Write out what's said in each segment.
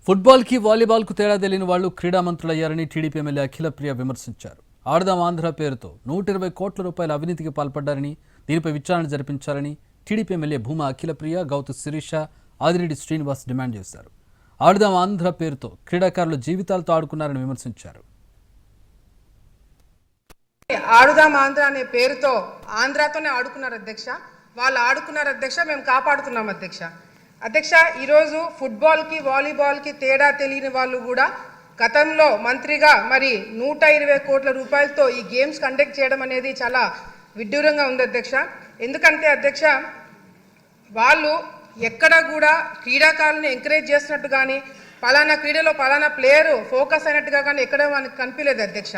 ఫుట్బాల్కి వాలీబాల్కు తేడా తెలియని వాళ్లు క్రీడా మంత్రులయ్యారని టీడీపీ ఎమ్మెల్యే అఖిలప్రియ విమర్శించారు. ఆడదాం ఆంధ్ర పేరుతో 120 కోట్ల రూపాయల అవినీతికి పాల్పడ్డారని, దీనిపై విచారణ జరిపించాలని TDP MLA Bhuma Akhilapriya, Gouthu Sirisha, Adireddy Srinivas demand చేశారు. ఆడదాం ఆంధ్ర పేరుతో క్రీడాకారుల జీవితాలతో ఆడుకున్నారని విమర్శించారు. ఆడుదాం ఆంధ్ర అనే పేరుతో ఆంధ్రాతోనే ఆడుకున్నారు అధ్యక్ష. వాళ్ళు ఆడుకున్నారు అధ్యక్ష, మేము కాపాడుతున్నాం అధ్యక్ష. అధ్యక్ష, ఈరోజు ఫుట్బాల్కి వాలీబాల్కి తేడా తెలియని వాళ్ళు కూడా గతంలో మంత్రిగా మరి 120 కోట్ల రూపాయలతో ఈ గేమ్స్ కండక్ట్ చేయడం అనేది చాలా విడ్డూరంగా ఉంది అధ్యక్ష. ఎందుకంటే అధ్యక్ష, వాళ్ళు ఎక్కడ కూడా క్రీడాకారులను ఎంకరేజ్ చేస్తున్నట్టు కానీ పలానా క్రీడలో పలానా ప్లేయర్ ఫోకస్ అయినట్టుగా కానీ ఎక్కడ మనకు కనిపించలేదు అధ్యక్ష.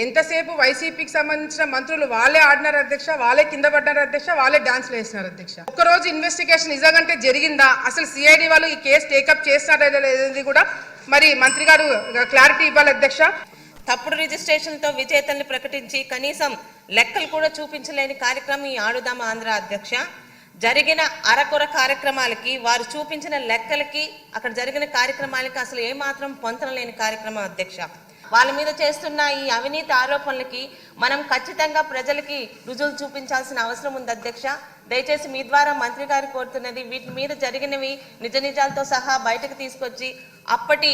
ఎంతసేపు వైసీపీకి సంబంధించిన మంత్రులు వాళ్ళే ఆడినారు అధ్యక్ష, వాళ్ళే కింద పడ్డారు అధ్యక్ష, వాళ్ళే డాన్స్లు వేసినారు అధ్యక్ష. ఒక్కరోజు ఇన్వెస్టిగేషన్ నిజంగా జరిగిందా, అసలు సిఐడి వాళ్ళు ఈ కేసు టేకప్ చేస్తారా లేదని కూడా మరి మంత్రి గారు క్లారిటీ ఇవ్వాలి అధ్యక్ష. తప్పుడు రిజిస్ట్రేషన్తో విజేతల్ని ప్రకటించి కనీసం లెక్కలు కూడా చూపించలేని కార్యక్రమం ఈ ఆడుదాం ఆంధ్ర అధ్యక్ష. జరిగిన అరకొర కార్యక్రమాలకి, వారు చూపించిన లెక్కలకి, అక్కడ జరిగిన కార్యక్రమాలకి అసలు ఏమాత్రం పొంతన లేని కార్యక్రమం అధ్యక్ష. వాళ్ళ మీద చేస్తున్న ఈ అవినీతి ఆరోపణలకి మనం ఖచ్చితంగా ప్రజలకి రుజువులు చూపించాల్సిన అవసరం ఉంది అధ్యక్ష. దయచేసి మీ ద్వారా మంత్రి గారు కోరుతున్నది, వీటి మీద జరిగినవి నిజ నిజాలతో సహా బయటకు తీసుకొచ్చి అప్పటి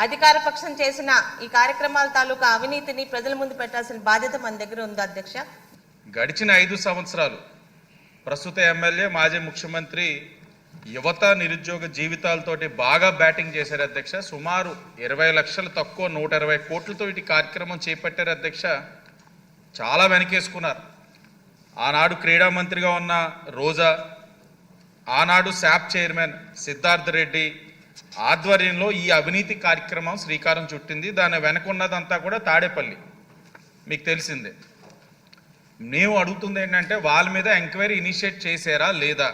అధికార పక్షం చేసిన ఈ కార్యక్రమాల తాలూకా అవినీతిని ప్రజల ముందు పెట్టాల్సిన బాధ్యత మన దగ్గర ఉంది అధ్యక్ష. గడిచిన 5 సంవత్సరాలు ప్రస్తుత ఎమ్మెల్యే, మాజీ ముఖ్యమంత్రి యువత నిరుద్యోగ జీవితాలతోటి బాగా బ్యాటింగ్ చేశారు అధ్యక్ష. సుమారు 20 లక్షలు తక్కువ 120 కోట్లతో ఇటు కార్యక్రమం చేపట్టారు అధ్యక్ష. చాలా వెనకేసుకున్నారు. ఆనాడు క్రీడా మంత్రిగా ఉన్న రోజా, ఆనాడు శాప్ చైర్మన్ సిద్ధార్థ్ రెడ్డి ఆధ్వర్యంలో ఈ అవినీతి కార్యక్రమం శ్రీకారం చుట్టింది. దాని వెనకున్నదంతా కూడా తాడేపల్లి, మీకు తెలిసిందే. మేము అడుగుతుంది ఏంటంటే వాళ్ళ మీద ఎంక్వైరీ ఇనిషియేట్ చేశారా లేదా.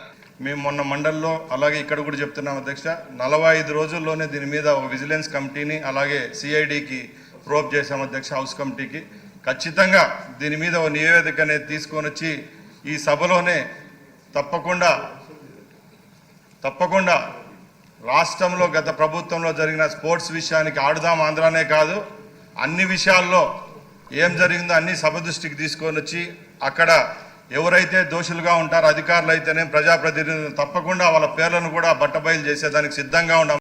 మేము మొన్న మండల్లో అలాగే ఇక్కడ కూడా చెప్తున్నాం అధ్యక్ష, 45 రోజుల్లోనే దీని మీద ఒక విజిలెన్స్ కమిటీని అలాగే సిఐడికి ప్రోబ్ చేశాం అధ్యక్ష, హౌస్ కమిటీకి. ఖచ్చితంగా దీని మీద ఒక నివేదిక అనేది తీసుకొని వచ్చి ఈ సభలోనే తప్పకుండా రాష్ట్రంలో గత ప్రభుత్వంలో జరిగిన స్పోర్ట్స్ విషయానికి ఆడుదాం ఆంధ్రానే కాదు, అన్ని విషయాల్లో ఏం జరిగిందో అన్ని సభ దృష్టికి తీసుకొని వచ్చి అక్కడ ఎవరైతే దోషులుగా ఉంటారో అధికారులు అయితేనే ప్రజాప్రతినిధులు తప్పకుండా వాళ్ళ పేర్లను కూడా బట్టబయలు చేసేదానికి సిద్ధంగా ఉన్నాం.